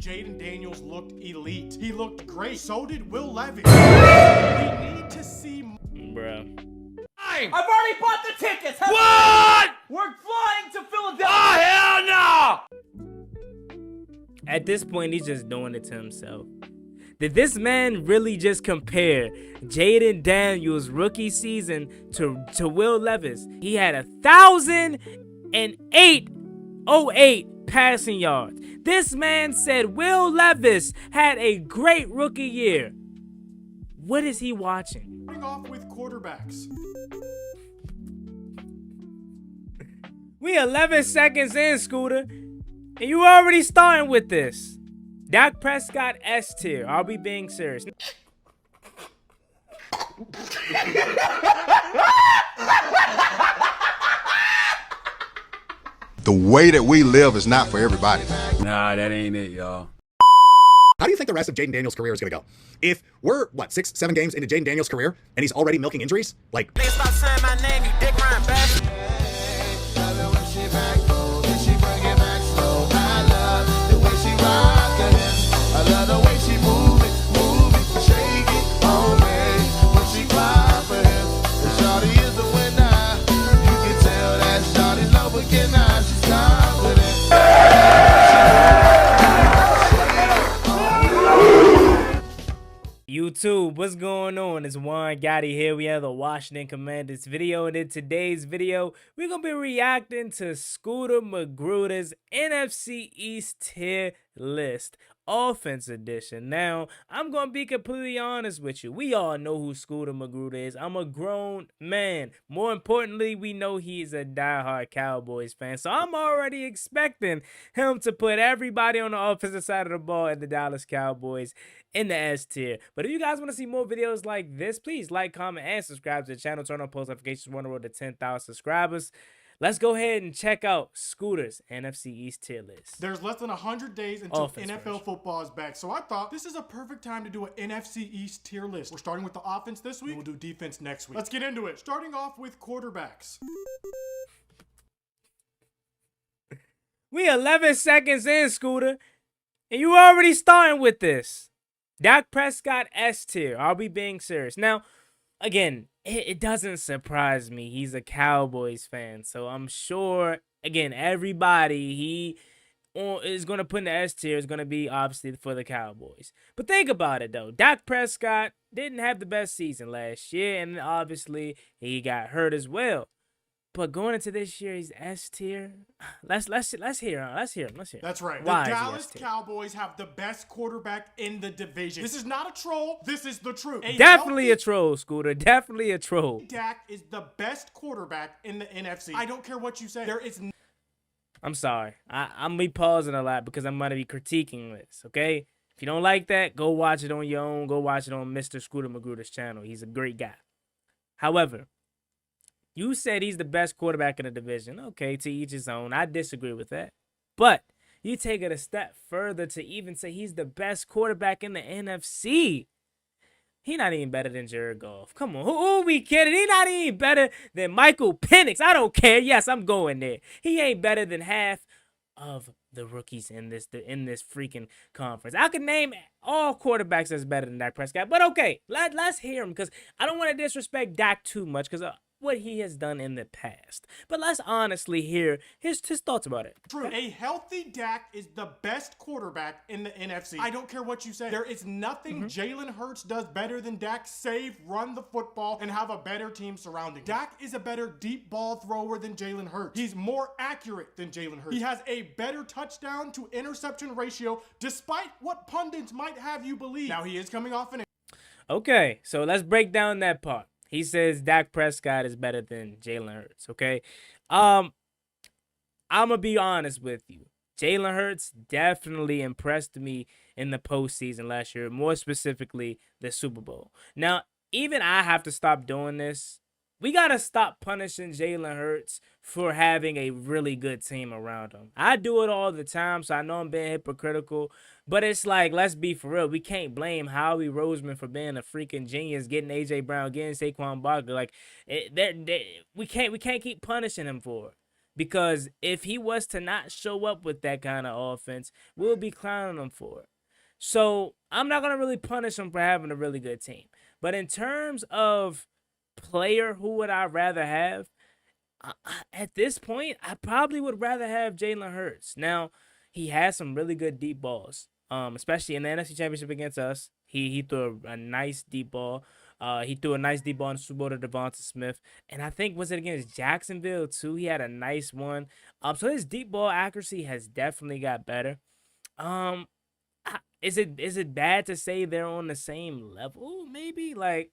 Jaden Daniels looked elite. He looked great. So did Will Levis. We need to see... Bruh. I've already bought the tickets. What? We're flying to Philadelphia. Oh, hell no! At this point, he's just doing it to himself. Did this man really just compare Jaden Daniels' rookie season to Will Levis? He had 1,008 passing yards. This man said Will Levis had a great rookie year. What is he watching? Starting off with quarterbacks. We 11 seconds in, Scooter, and you already starting with this. Dak Prescott S tier. I'll be being serious. The way that we live is not for everybody. Nah, that ain't it, y'all. How do you think the rest of Jaden Daniels' career is going to go? If we're, 6, 7 games into Jaden Daniels' career, and he's already milking injuries? Like... Stop saying my name, you dick riding bastard. I love the way she move it, shake it on me. When she cry for him, and shawty is the winner. You can tell that shawty love again now. She's confident. YouTube, what's going on? It's Juan Gotti here. We have the Washington Commanders video, and in today's video, we're gonna be reacting to Scooter MAGRUDER's NFC East tier list. Offense edition. Now, I'm going to be completely honest with you. We all know who Scooter MAGRUDER is. I'm a grown man. More importantly, we know he's a diehard Cowboys fan. So I'm already expecting him to put everybody on the offensive side of the ball in the Dallas Cowboys in the S tier. But if you guys want to see more videos like this, please like, comment, and subscribe to the channel. Turn on post notifications. We're on the road to 10,000 subscribers. Let's go ahead and check out Scooter's NFC East tier list. There's less than 100 days until NFL football is back, so I thought this is a perfect time to do an NFC East tier list. We're starting with the offense this week, and we'll do defense next week. Let's get into it. Starting off with quarterbacks. We 11 seconds in, Scooter, and you already starting with this. Dak Prescott S tier. I'll be being serious. Now, again, it doesn't surprise me. He's a Cowboys fan, so I'm sure, again, everybody he is going to put in the S tier is going to be obviously for the Cowboys. But think about it, though. Dak Prescott didn't have the best season last year, and obviously he got hurt as well. But going into this year, he's S tier. Let's hear him. Let's hear him. That's right. Why the Dallas Cowboys have the best quarterback in the division. This is not a troll. This is the truth. Definitely a troll, Scooter. Definitely a troll. Dak is the best quarterback in the NFC. I don't care what you say. There is. I'm sorry. I'm be pausing a lot because I'm going to be critiquing this. Okay. If you don't like that, go watch it on your own. Go watch it on Mr. Scooter MAGRUDER's channel. He's a great guy. However, you said he's the best quarterback in the division. Okay, to each his own. I disagree with that. But you take it a step further to even say he's the best quarterback in the NFC. He's not even better than Jared Goff. Come on, who are we kidding? He's not even better than Michael Penix. I don't care. Yes, I'm going there. He ain't better than half of the rookies in this freaking conference. I could name all quarterbacks that's better than Dak Prescott. But okay, let's hear him because I don't want to disrespect Dak too much because what he has done in the past. But let's honestly hear his thoughts about it. True. A healthy Dak is the best quarterback in the NFC. I don't care what you say. There is nothing Jalen Hurts does better than Dak. Save, run the football, and have a better team surrounding him. Dak is a better deep ball thrower than Jalen Hurts. He's more accurate than Jalen Hurts. He has a better touchdown to interception ratio, despite what pundits might have you believe. Now, he is coming off an... Okay, so let's break down that part. He says Dak Prescott is better than Jalen Hurts, okay? I'm going to be honest with you. Jalen Hurts definitely impressed me in the postseason last year, more specifically the Super Bowl. Now, even I have to stop doing this. We got to stop punishing Jalen Hurts for having a really good team around him. I do it all the time, so I know I'm being hypocritical. But it's like, let's be for real. We can't blame Howie Roseman for being a freaking genius, getting A.J. Brown, getting Saquon Barkley. Like, we can't keep punishing him for it. Because if he was to not show up with that kind of offense, we'll be clowning him for it. So I'm not going to really punish him for having a really good team. But in terms of player, who would I rather have? At this point, I probably would rather have Jalen Hurts. Now, he has some really good deep balls, especially in the NFC Championship against us. He threw a nice deep ball. He threw a nice deep ball in the Super Bowl to Devonta Smith. And I think, was it against Jacksonville, too? He had a nice one. So his deep ball accuracy has definitely got better. Is it bad to say they're on the same level? Maybe, like,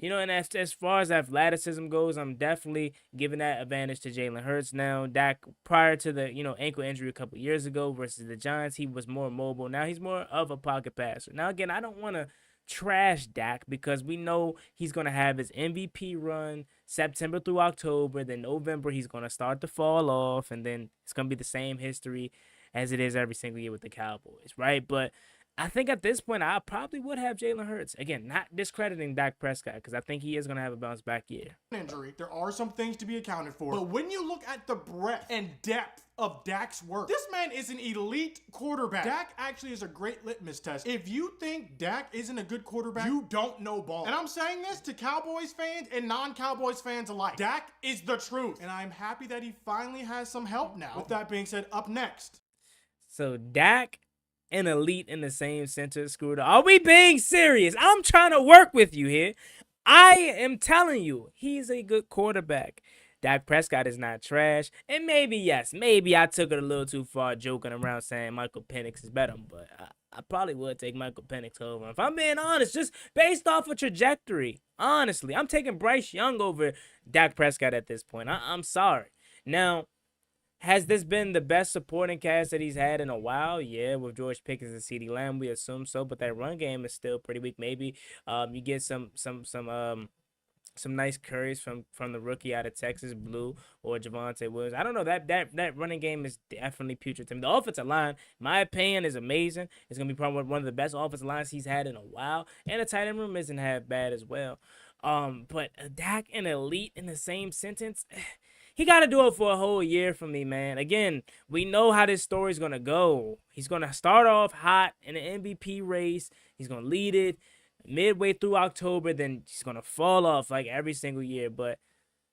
and as far as athleticism goes, I'm definitely giving that advantage to Jalen Hurts now. Dak, prior to the, ankle injury a couple years ago versus the Giants, he was more mobile. Now he's more of a pocket passer. Now, again, I don't want to trash Dak because we know he's going to have his MVP run September through October. Then November, he's going to start to fall off, and then it's going to be the same history as it is every single year with the Cowboys, right? But I think at this point, I probably would have Jalen Hurts. Again, not discrediting Dak Prescott because I think he is going to have a bounce back year. Injury, there are some things to be accounted for. But when you look at the breadth and depth of Dak's work, this man is an elite quarterback. Dak actually is a great litmus test. If you think Dak isn't a good quarterback, you don't know ball. And I'm saying this to Cowboys fans and non-Cowboys fans alike. Dak is the truth. And I'm happy that he finally has some help now. With that being said, up next. So Dak and elite in the same sentence, Scrooder. Are we being serious? I'm trying to work with you here. I am telling you, he's a good quarterback. Dak Prescott is not trash. And maybe I took it a little too far joking around saying Michael Penix is better, but I probably would take Michael Penix over. If I'm being honest, just based off of trajectory, honestly, I'm taking Bryce Young over Dak Prescott at this point. I'm sorry. Now, has this been the best supporting cast that he's had in a while? Yeah, with George Pickens and CeeDee Lamb, we assume so. But that run game is still pretty weak. Maybe you get some nice curries from the rookie out of Texas, Blue or Javonte Williams. I don't know, that running game is definitely putrid to me. The offensive line, in my opinion, is amazing. It's gonna be probably one of the best offensive lines he's had in a while, and the tight end room isn't half bad as well. But Dak and elite in the same sentence. He got to do it for a whole year for me, man. Again, we know how this story's going to go. He's going to start off hot in the MVP race. He's going to lead it midway through October. Then he's going to fall off like every single year. But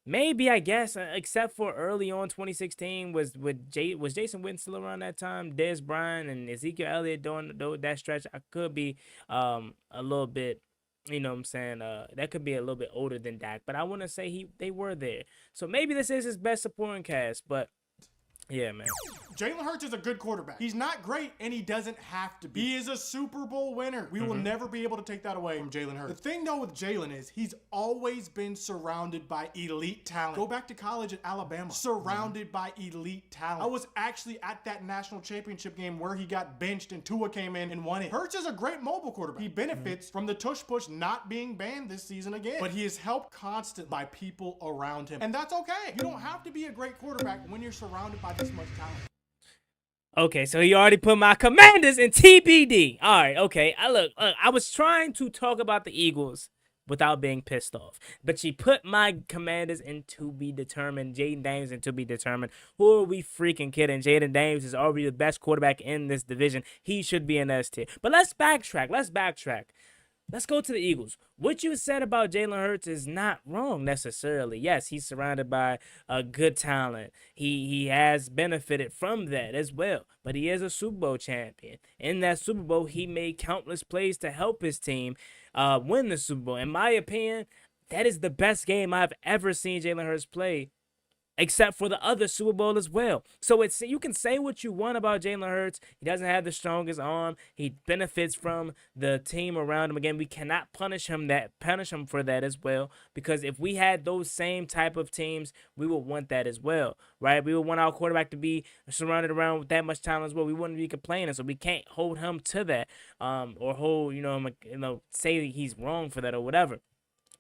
maybe, I guess, except for early on 2016, was Jason Witten still around that time? Dez Bryant and Ezekiel Elliott doing that stretch. I could be a little bit, you know what I'm saying? That could be a little bit older than Dak, but I want to say they were there. So maybe this is his best supporting cast, but yeah, man. Jalen Hurts is a good quarterback. He's not great, and he doesn't have to be. He is a Super Bowl winner. We will never be able to take that away from Jalen Hurts. The thing, though, with Jalen is he's always been surrounded by elite talent. Go back to college at Alabama. Surrounded by elite talent. I was actually at that national championship game where he got benched and Tua came in and won it. Hurts is a great mobile quarterback. He benefits from the tush push not being banned this season again. But he is helped constantly by people around him. And that's okay. You don't have to be a great quarterback when you're surrounded by this much talent. Okay, so he already put my Commanders in TBD. All right, okay. Look, I was trying to talk about the Eagles without being pissed off, but she put my Commanders in to be determined. Jaden Daniels in to be determined. Who are we freaking kidding? Jaden Daniels is already the best quarterback in this division. He should be in S tier. But let's backtrack. Let's go to the Eagles. What you said about Jalen Hurts is not wrong necessarily. Yes, he's surrounded by good talent. He has benefited from that as well. But he is a Super Bowl champion. In that Super Bowl, he made countless plays to help his team win the Super Bowl. In my opinion, that is the best game I've ever seen Jalen Hurts play, except for the other Super Bowl as well. So you can say what you want about Jalen Hurts. He doesn't have the strongest arm. He benefits from the team around him. Again, we cannot punish him for that as well, because if we had those same type of teams, we would want that as well, right? We would want our quarterback to be surrounded around with that much talent as well. We wouldn't be complaining, so we can't hold him to that, or hold say he's wrong for that or whatever.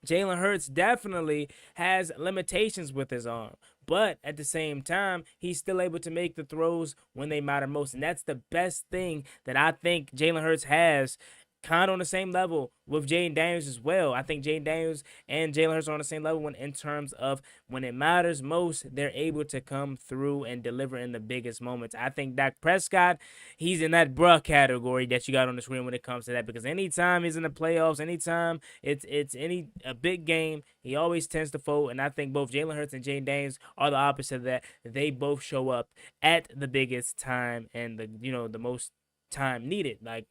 Jalen Hurts definitely has limitations with his arm, but at the same time, he's still able to make the throws when they matter most, and that's the best thing that I think Jalen Hurts has kind of on the same level with Jaden Daniels as well. I think Jaden Daniels and Jalen Hurts are on the same level in terms of when it matters most, they're able to come through and deliver in the biggest moments. I think Dak Prescott, he's in that bruh category that you got on the screen when it comes to that, because anytime he's in the playoffs, anytime it's a big game, he always tends to fold. And I think both Jalen Hurts and Jaden Daniels are the opposite of that. They both show up at the biggest time and the most time needed. Like,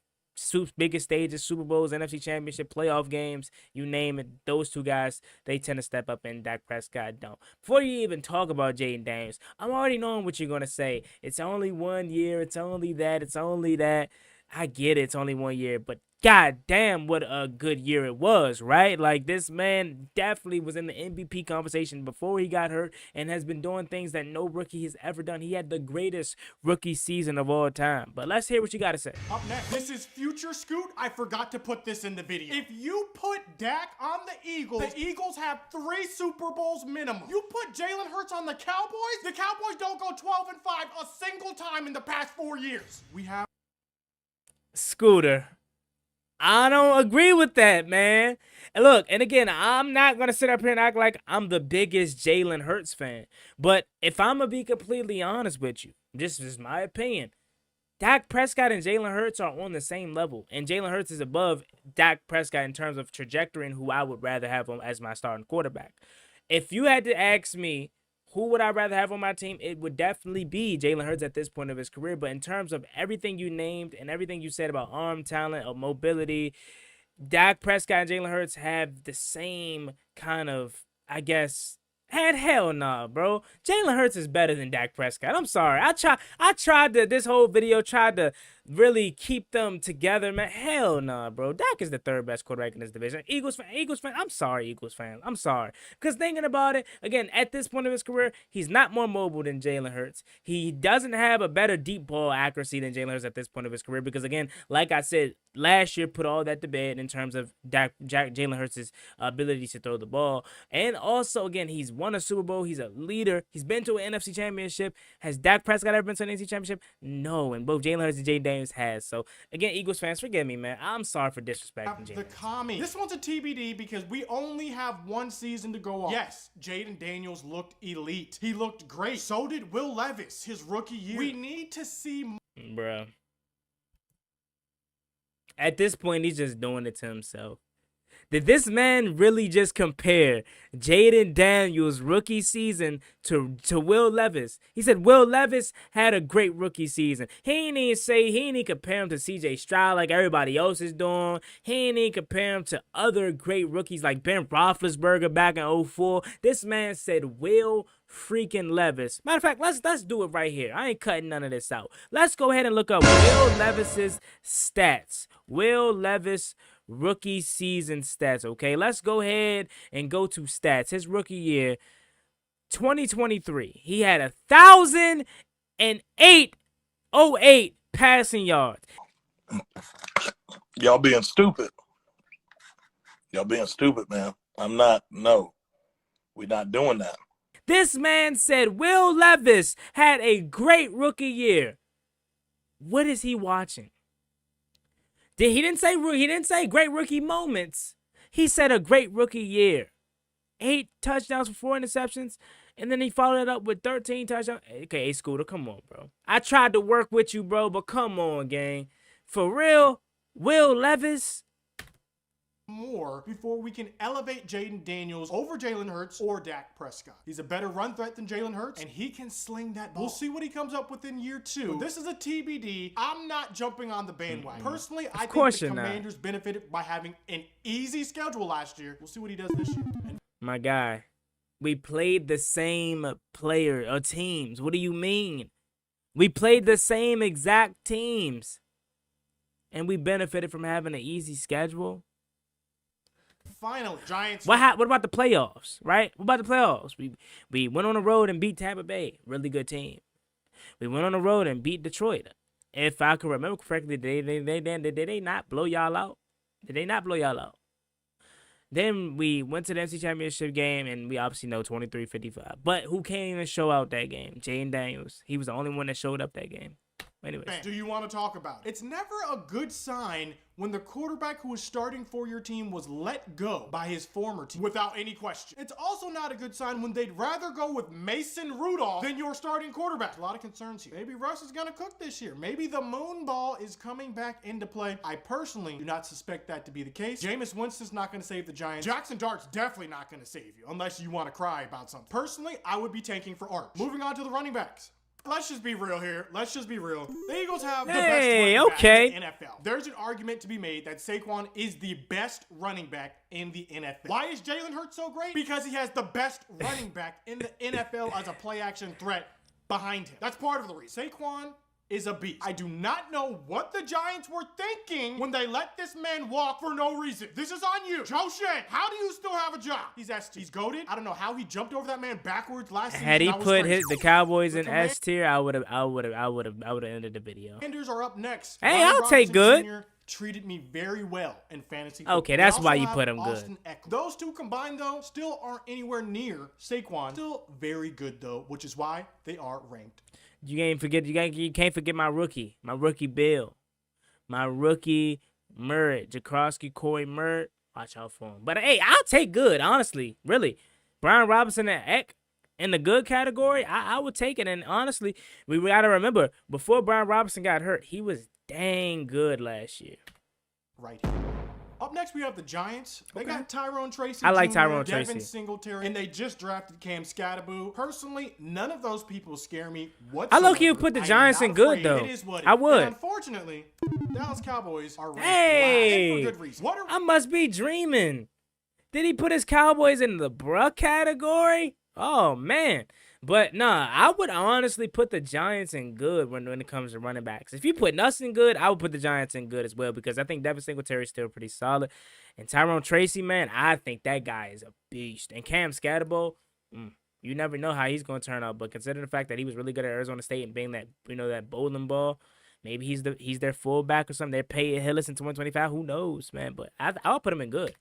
biggest stages, Super Bowls, NFC Championship, playoff games, you name it. Those two guys, they tend to step up, and Dak Prescott don't. Before you even talk about Jaden Daniels, I'm already knowing what you're going to say. It's only 1 year. It's only that. It's only that. I get it. It's only 1 year, but god damn, what a good year it was, right? Like, this man definitely was in the MVP conversation before he got hurt and has been doing things that no rookie has ever done. He had the greatest rookie season of all time. But let's hear what you got to say. Up next, this is Future Scoot. I forgot to put this in the video. If you put Dak on the Eagles have 3 Super Bowls minimum. You put Jalen Hurts on the Cowboys don't go 12-5 a single time in the past 4 years. We have Scooter, I don't agree with that, man. And look, and again, I'm not going to sit up here and act like I'm the biggest Jalen Hurts fan. But if I'm going to be completely honest with you, this is my opinion. Dak Prescott and Jalen Hurts are on the same level. And Jalen Hurts is above Dak Prescott in terms of trajectory and who I would rather have him as my starting quarterback. If you had to ask me, who would I rather have on my team? It would definitely be Jalen Hurts at this point of his career. But in terms of everything you named and everything you said about arm talent, of mobility, Dak Prescott and Jalen Hurts have the same kind of, I guess, hell nah, bro. Jalen Hurts is better than Dak Prescott. I'm sorry. I tried to, this whole video, tried to really keep them together, man. Hell nah, bro. Dak is the 3rd best quarterback in this division. Eagles fan. I'm sorry, Eagles fan. I'm sorry. Because thinking about it, again, at this point of his career, he's not more mobile than Jalen Hurts. He doesn't have a better deep ball accuracy than Jalen Hurts at this point of his career. Because again, like I said, last year put all that to bed in terms of Jalen Hurts' ability to throw the ball. And also, again, he's won a Super Bowl. He's a leader. He's been to an NFC Championship. Has Dak Prescott ever been to an NFC Championship? No. And both Jalen Hurts and Jaden Daniels has. So again, Eagles fans, forgive me, man. I'm sorry for disrespecting Jalen. The commie. This one's a TBD because we only have 1 season to go on. Yes, Jaden Daniels looked elite. He looked great. So did Will Levis, his rookie year. We need to see more. Bruh. At this point, he's just doing it to himself. Did this man really just compare Jaden Daniels' rookie season to Will Levis? He said Will Levis had a great rookie season. He ain't even compare him to CJ Stroud like everybody else is doing. He ain't even compare him to other great rookies like Ben Roethlisberger back in 2004. This man said Will freaking Levis. Matter of fact, let's do it right here. I ain't cutting none of this out. Let's go ahead and look up Will Levis's stats. Will Levis rookie season stats, okay? Let's go ahead and go to stats. His rookie year, 2023. He had 1,008 passing yards. Y'all being stupid. Y'all being stupid, man. No. We're not doing that. This man said Will Levis had a great rookie year. What is he watching? He didn't say great rookie moments. He said a great rookie year. 8 touchdowns for 4 interceptions, and then he followed it up with 13 touchdowns. Okay, Scooter, come on, bro. I tried to work with you, bro, but come on, gang. For real, Will Levis? More before we can elevate Jaden Daniels over Jalen Hurts or Dak Prescott. He's a better run threat than Jalen Hurts, and he can sling that ball. We'll see what he comes up with in year 2. But this is a TBD. I'm not jumping on the bandwagon. Personally, I think the Commanders benefited by having an easy schedule last year. We'll see what he does this year. My guy, we played the same player or teams. What do you mean? We played the same exact teams, and we benefited from having an easy schedule. Finally, Giants. What about the playoffs, right? What about the playoffs? We went on the road and beat Tampa Bay, really good team. We went on the road and beat Detroit. If I can remember correctly, did they not blow y'all out? Did they not blow y'all out? Then we went to the NFC Championship game, and we obviously know 23-55. But who can't even show out that game? Jaden Daniels. He was the only one that showed up that game. Anyways. Do you want to talk about it? It's never a good sign when the quarterback who was starting for your team was let go by his former team without any question. It's also not a good sign when they'd rather go with Mason Rudolph than your starting quarterback. A lot of concerns here. Maybe Russ is going to cook this year. Maybe the moon ball is coming back into play. I personally do not suspect that to be the case. Jameis Winston's not going to save the Giants. Jackson Dart's definitely not going to save you unless you want to cry about something. Personally, I would be tanking for Arch. Moving on to the running backs. Let's just be real here. Let's just be real. The Eagles have the best running back in the NFL. There's an argument to be made that Saquon is the best running back in the NFL. Why is Jalen Hurts so great? Because he has the best running back in the NFL as a play-action threat behind him. That's part of the reason. Saquon is a beast. I do not know what the Giants were thinking when they let this man walk for no reason. This is on you. Joe Shea, how do you still have a job? He's goated. I don't know how he jumped over that man backwards last season. Had he put the Cowboys in S tier, I would have ended the video. Commanders are up next. Hey, I'll take good. Jr. treated me very well in fantasy football. Okay, that's why you put him good. Those two combined, though, still aren't anywhere near Saquon. Still very good, though, which is why they are ranked. You can't forget my rookie Bill, my rookie Murray, Jakrowski, Corey Murray. Watch out for him. But hey, I'll take good, honestly, really. Brian Robinson and Eck in the good category, I would take it. And honestly, we gotta remember, before Brian Robinson got hurt, he was dang good last year. Right here. Up next, we have the Giants. They got Tyrone Tracy. I like Jr., Tyrone Devin Tracy. Singletary, and they just drafted Cam Scatterboo. Personally, none of those people scare me whatsoever. I low-key would put the Giants in good, though. It is what it I is. would. And unfortunately, Dallas Cowboys are ranked Hey, last, and for good reason. I must be dreaming. Did he put his Cowboys in the bruh category? Oh, man. But nah, I would honestly put the Giants in good when it comes to running backs. If you put us in good, I would put the Giants in good as well because I think Devin Singletary is still pretty solid. And Tyrone Tracy, man, I think that guy is a beast. And Cam Scatterbo, you never know how he's going to turn out. But considering the fact that he was really good at Arizona State and being that, that bowling ball, maybe he's their fullback or something. They're paying Hillis in 2025. Who knows, man? But I'll put him in good.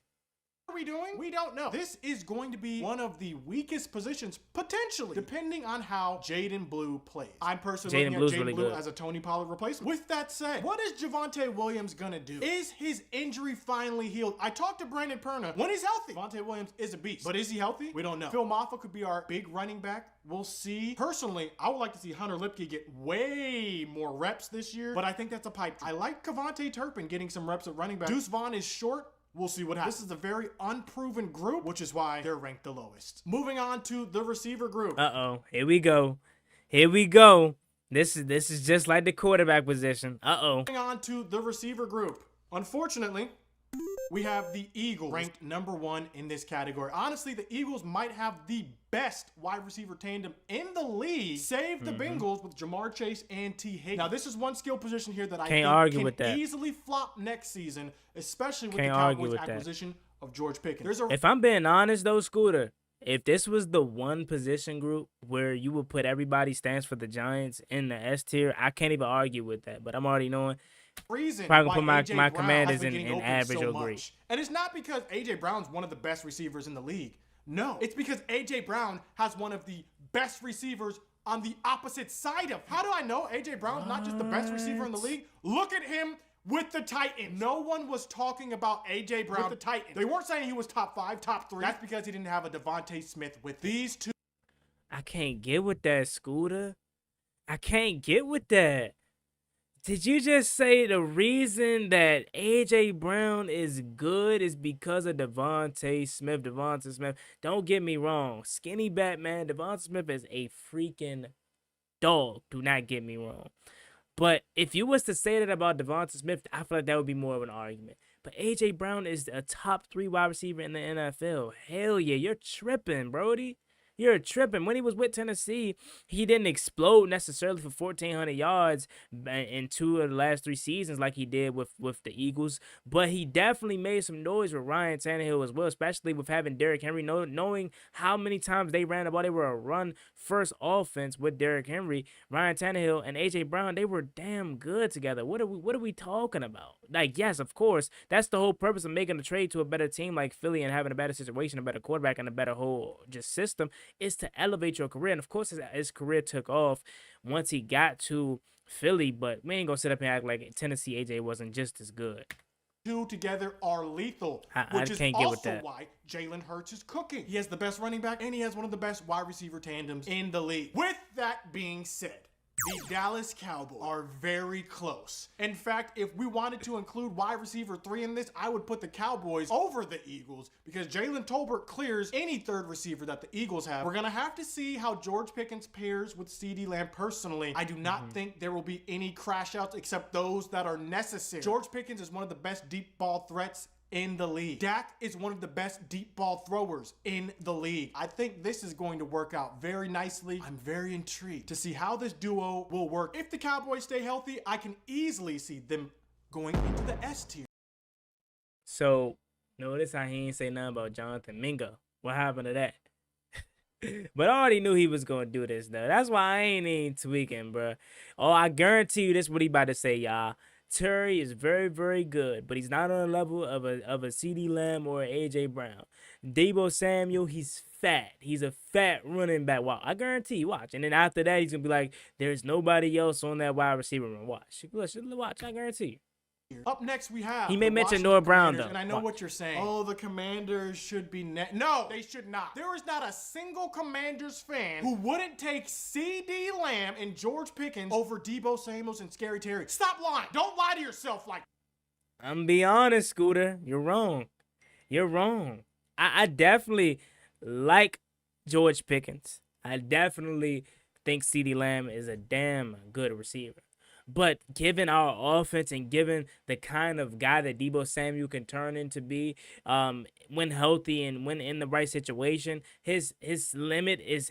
What are we doing? We don't know. This is going to be one of the weakest positions, potentially, depending on how Jaden Blue plays. I'm personally looking at Jaden Blue as a Tony Pollard replacement. With that said, what is Javonte Williams going to do? Is his injury finally healed? I talked to Brandon Perna. When he's healthy, Javonte Williams is a beast. But is he healthy? We don't know. Phil Maffa could be our big running back. We'll see. Personally, I would like to see Hunter Lipke get way more reps this year, but I think that's a pipe dream. I like Kavontae Turpin getting some reps at running back. Deuce Vaughn is short. We'll see what happens. This is a very unproven group, which is why they're ranked the lowest. Moving on to the receiver group. Uh-oh. Here we go. Here we go. This is just like the quarterback position. Uh-oh. Moving on to the receiver group. Unfortunately, we have the Eagles ranked number 1 in this category. Honestly, the Eagles might have the best wide receiver tandem in the league, save the Bengals with Jamar Chase and T. Higgins. Now, this is one skill position here that I think can easily flop next season, especially with the Cowboys acquisition of George Pickens. If I'm being honest, though, Scooter, if this was the one position group where you would put everybody stands for the Giants in the S tier, I can't even argue with that. But I'm already knowing. Reason probably why put my Commanders in average or great. And it's not because A.J. Brown's one of the best receivers in the league. No, it's because A.J. Brown has one of the best receivers on the opposite side of him. How do I know A.J. Brown's not just the best receiver in the league? Look at him with the Titans. No one was talking about A.J. Brown with the Titans. They weren't saying he was top 5, top 3. That's because he didn't have a Devontae Smith with these two. I can't get with that, Scooter. I can't get with that. Did you just say the reason that A.J. Brown is good is because of Devontae Smith? Devontae Smith, don't get me wrong. Skinny Batman, Devontae Smith is a freaking dog. Do not get me wrong. But if you was to say that about Devontae Smith, I feel like that would be more of an argument. But A.J. Brown is a top 3 wide receiver in the NFL. Hell yeah, you're tripping, Brody. You're tripping. When he was with Tennessee, he didn't explode necessarily for 1,400 yards in 2 of the last 3 seasons like he did with the Eagles. But he definitely made some noise with Ryan Tannehill as well, especially with having Derrick Henry, knowing how many times they ran the ball. They were a run-first offense with Derrick Henry. Ryan Tannehill and A.J. Brown, they were damn good together. What are we talking about? Like, yes, of course, that's the whole purpose of making a trade to a better team like Philly and having a better situation, a better quarterback, and a better whole just system, is to elevate your career. And of course, his career took off once he got to Philly, but we ain't gonna sit up and act like Tennessee AJ wasn't just as good. Two together are lethal, I which is can't get with also that. why Jalen Hurts is cooking. He has the best running back, and he has one of the best wide receiver tandems in the league. With that being said, the Dallas Cowboys are very close. In fact, if we wanted to include wide receiver 3 in this, I would put the Cowboys over the Eagles because Jalen Tolbert clears any third receiver that the Eagles have. We're going to have to see how George Pickens pairs with CeeDee Lamb. Personally, I do not think there will be any crash outs except those that are necessary. George Pickens is one of the best deep ball threats in the league. Dak is one of the best deep ball throwers in the league. I think this is going to work out very nicely. I'm very intrigued to see how this duo will work. If the Cowboys stay healthy, I can easily see them going into the S tier. So notice how he ain't say nothing about Jonathan Mingo. What happened to that? But I already knew he was gonna do this though. That's why I ain't even tweaking, bro. Oh, I guarantee you this is what he about to say, y'all. Terry is very, very good, but he's not on the level of a CeeDee Lamb or AJ Brown. Deebo Samuel, he's fat. He's a fat running back. Wow, I guarantee you, watch. And then after that, he's gonna be like, there's nobody else on that wide receiver room. Watch, watch. I guarantee you. Up next, we have He may the mention Washington Noah Brown, Commanders, though. and I know Watch. what you're saying. Oh, the Commanders should be No, they should not. There is not a single Commanders fan who wouldn't take CeeDee Lamb and George Pickens over Deebo Samuels and Scary Terry. Stop lying. Don't lie to yourself like I'm gonna be honest, Scooter. You're wrong. You're wrong. I definitely like George Pickens. I definitely think CeeDee Lamb is a damn good receiver. But given our offense and given the kind of guy that Deebo Samuel can turn into be, when healthy and when in the right situation, his limit is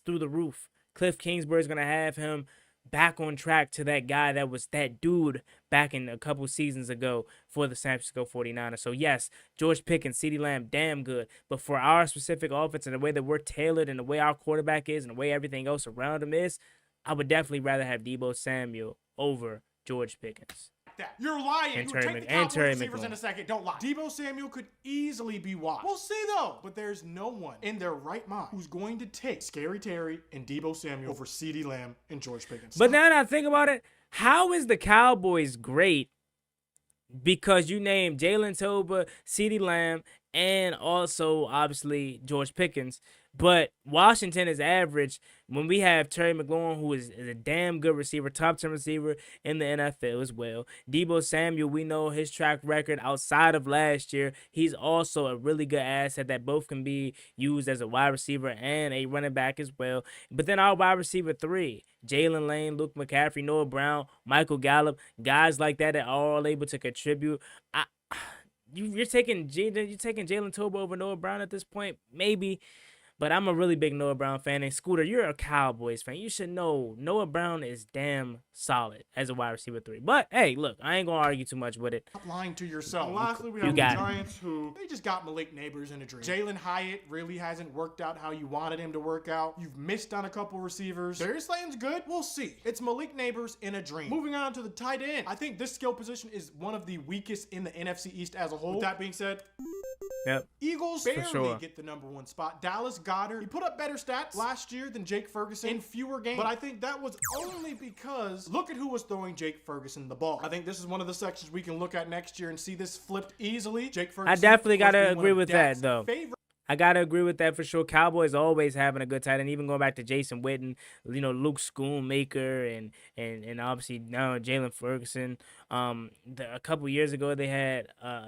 through the roof. Cliff Kingsbury is gonna have him back on track to that guy that was that dude back in a couple seasons ago for the San Francisco 49ers. So yes, George Pickens, CeeDee Lamb, damn good. But for our specific offense and the way that we're tailored and the way our quarterback is and the way everything else around him is, I would definitely rather have Deebo Samuel over George Pickens. that. You're lying. And You Terry take the Mc- and Cowboys Terry receivers McLaurin. in a second. Don't lie. Deebo Samuel could easily be washed. We'll see though. But there's no one in their right mind who's going to take Scary Terry and Deebo Samuel over CeeDee Lamb and George Pickens. But now that I think about it, how is the Cowboys great? Because you named Jalen Tolbert, CeeDee Lamb, and also obviously George Pickens. But Washington is average when we have Terry McLaurin, who is a damn good receiver, top 10 receiver in the NFL as well. Deebo Samuel, we know his track record outside of last year. He's also a really good asset that both can be used as a wide receiver and a running back as well. But then our wide receiver 3, Jalen Lane, Luke McCaffrey, Noah Brown, Michael Gallup, guys like that are all able to contribute. You're taking Jalen Tolbert over Noah Brown at this point, maybe. But I'm a really big Noah Brown fan. And Scooter, you're a Cowboys fan. You should know Noah Brown is damn solid as a wide receiver 3. But, hey, look, I ain't going to argue too much with it. Stop lying to yourself. And lastly, we You have the got it. Giants who, they just got Malik Neighbors in a dream. Jalen Hyatt really hasn't worked out how you wanted him to work out. You've missed on a couple receivers. Darius Slayton's good. We'll see. It's Malik Neighbors in a dream. Moving on to the tight end. I think this skill position is one of the weakest in the NFC East as a whole. With that being said, Yep. Eagles For barely sure. get the #1 spot. Dallas Goedert, he put up better stats last year than Jake Ferguson in fewer games, but I think that was only because look at who was throwing Jake Ferguson the ball. I think this is one of the sections we can look at next year and see this flipped easily. Jake Ferguson, I definitely of course, gotta being one agree of with Dak's that, though. favorite I got to agree with that for sure. Cowboys always having a good tight end, even going back to Jason Witten, Luke Schoonmaker, and obviously now Jalen Ferguson. A couple years ago, they had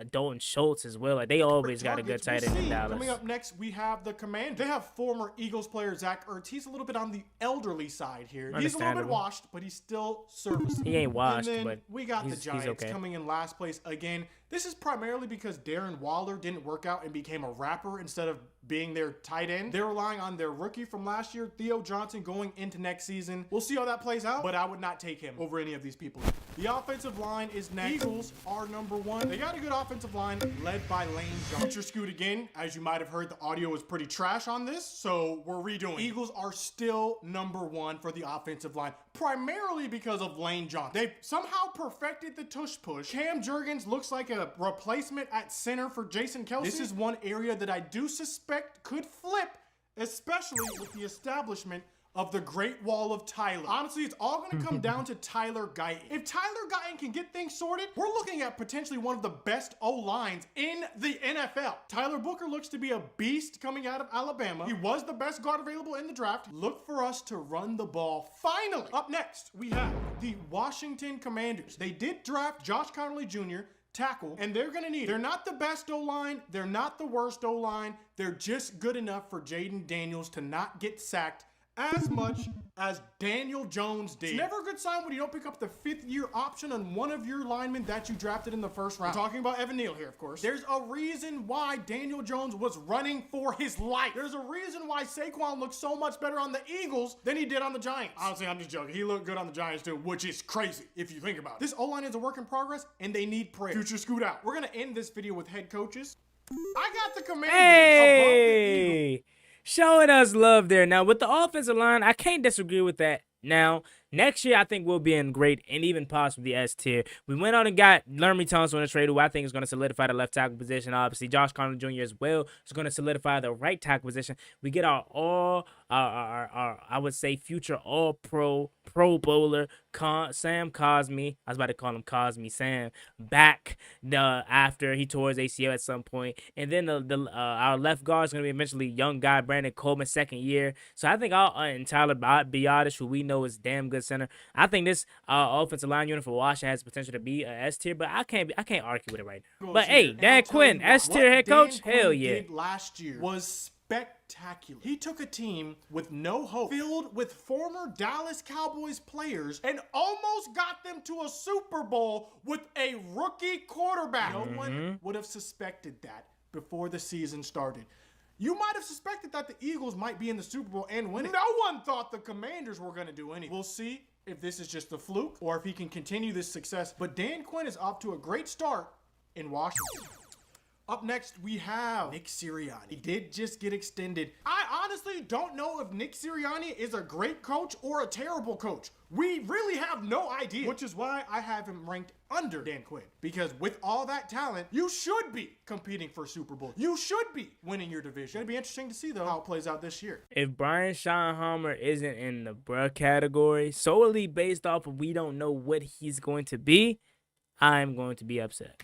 Dalton Schultz as well. Like, they always got a good tight end in Dallas. Coming up next, we have the Commanders. They have former Eagles player Zach Ertz. He's a little bit on the elderly side here. He's a little bit Understandable. washed, but he's still serviceable. He ain't washed, and then but we got the he's Giants okay. coming in last place again. This is primarily because Darren Waller didn't work out and became a rapper instead of being their tight end. They're relying on their rookie from last year, Theo Johnson, going into next season. We'll see how that plays out, but I would not take him over any of these people. The offensive line is next. Eagles are #1. They got a good offensive line led by Lane Johnson. Future Scoot again. As you might have heard, the audio was pretty trash on this, so we're redoing. Eagles are still #1 for the offensive line, primarily because of Lane Johnson. They've somehow perfected the tush push. Cam Jurgens looks like a replacement at center for Jason Kelce. This is one area that I do suspect could flip, especially with the establishment of the Great Wall of Tyler. Honestly, it's all going to come down to Tyler Guyton. If Tyler Guyton can get things sorted, we're looking at potentially one of the best O-lines in the NFL. Tyler Booker looks to be a beast coming out of Alabama. He was the best guard available in the draft. Look for us to run the ball finally. Up next, we have the Washington Commanders. They did draft Josh Connerly Jr., tackle, and they're gonna need it. They're not the best O-line, they're not the worst O-line, they're just good enough for Jaden Daniels to not get sacked as much as Daniel Jones did. It's never a good sign when you don't pick up the 5th-year option on one of your linemen that you drafted in the first round. I'm talking about Evan Neal here, of course. There's a reason why Daniel Jones was running for his life. There's a reason why Saquon looks so much better on the Eagles than he did on the Giants. Honestly, I'm just joking. He looked good on the Giants too, which is crazy if you think about it. This O-line is a work in progress, and they need prayer. Future scoot out. We're gonna end this video with head coaches. I got the Commanders above the Eagles. Showing us love there. Now, with the offensive line, I can't disagree with that. Now, next year, I think we'll be in great and even possibly S tier. We went out and got Laramie Thompson on a trade, who I think is going to solidify the left tackle position. Obviously, Josh Connerly Jr. as well is going to solidify the right tackle position. We get our I would say, future All-Pro, Pro Bowler, Sam Cosmi. I was about to call him Cosmi Sam, back after he tore his ACL at some point. And then our left guard is going to be eventually young guy Brandon Coleman, 2nd year. So I think and Tyler Biotish, who we know is damn good center. I think this offensive line unit for Washington has potential to be a S tier, but I can't argue with it right now. But hey, Dan Quinn, S tier head coach, hell yeah. Did last year was spectacular. He took a team with no hope, filled with former Dallas Cowboys players, and almost got them to a Super Bowl with a rookie quarterback. No one would have suspected that before the season started. You might have suspected that the Eagles might be in the Super Bowl and win it. No one thought the Commanders were going to do anything. We'll see if this is just a fluke or if he can continue this success. But Dan Quinn is off to a great start in Washington. Up next, we have Nick Sirianni. He did just get extended. I honestly don't know if Nick Sirianni is a great coach or a terrible coach. We really have no idea, which is why I have him ranked under Dan Quinn. Because with all that talent, you should be competing for Super Bowl. You should be winning your division. It'll be interesting to see, though, how it plays out this year. If Brian Schottenheimer isn't in the bruh category, solely based off of we don't know what he's going to be, I'm going to be upset.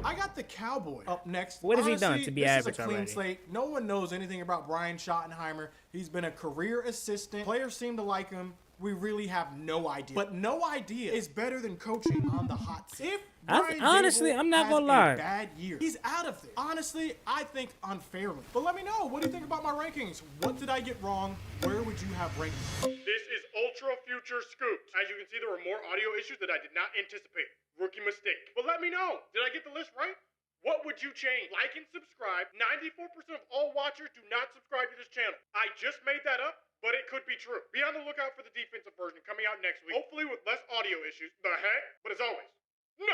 I got the Cowboy up next. What has he done to be average already? This is a clean slate. No one knows anything about Brian Schottenheimer. He's been a career assistant. Players seem to like him. We really have no idea. But no idea is better than coaching on the hot seat. Honestly, I'm not gonna lie. Bad year. He's out of there. Honestly, I think unfairly. But let me know. What do you think about my rankings? What did I get wrong? Where would you have ranked me? This is Ultra Future Scoops. As you can see, there were more audio issues that I did not anticipate. Rookie mistake. But let me know. Did I get the list right? What would you change? Like and subscribe. 94% of all watchers do not subscribe to this channel. I just made that up, but it could be true. Be on the lookout for the defensive version coming out next week, hopefully with less audio issues. The heck? But as always, no.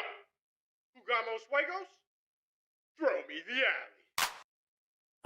Jugamos Fuegos? Throw me the alley.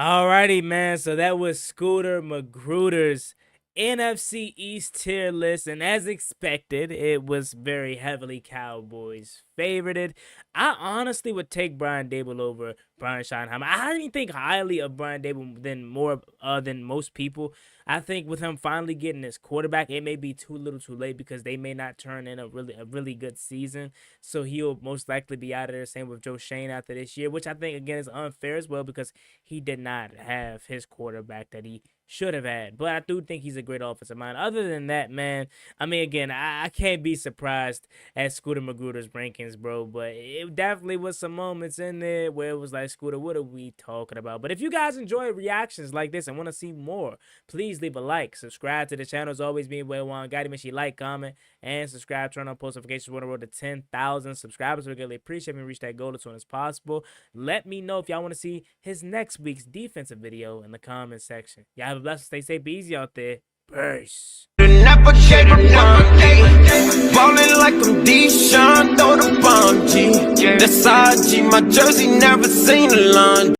Alrighty, man. So that was Scooter MAGRUDER's NFC East tier list, and as expected, it was very heavily Cowboys favorited. I honestly would take Brian Daboll over Brian Schottenheimer. I didn't think highly of Brian Daboll than most people. I think with him finally getting his quarterback, it may be too little too late because they may not turn in a really good season. So he'll most likely be out of there. Same with Joe Shane after this year, which I think, again, is unfair as well because he did not have his quarterback that he should have had. But I do think he's a great offensive mind. Other than that, man, I mean, again, I can't be surprised at Scooter MAGRUDER's rankings, bro. But it definitely was some moments in there where it was like, Scooter, what are we talking about? But if you guys enjoy reactions like this and want to see more, please leave a like. Subscribe to the channel. As always, me and Juangottibusiness. Make sure you like, comment, and subscribe. Turn on post notifications. We're on the road to 10,000 subscribers. We really appreciate me reach that goal as soon as possible. Let me know if y'all want to see his next week's defensive video in the comment section. Y'all have a blessed, stay safe, be easy out there. Peace. Never gave up one. Ballin' like I'm Deshaun, throw the bomb, G. That's IG, my jersey never seen a line.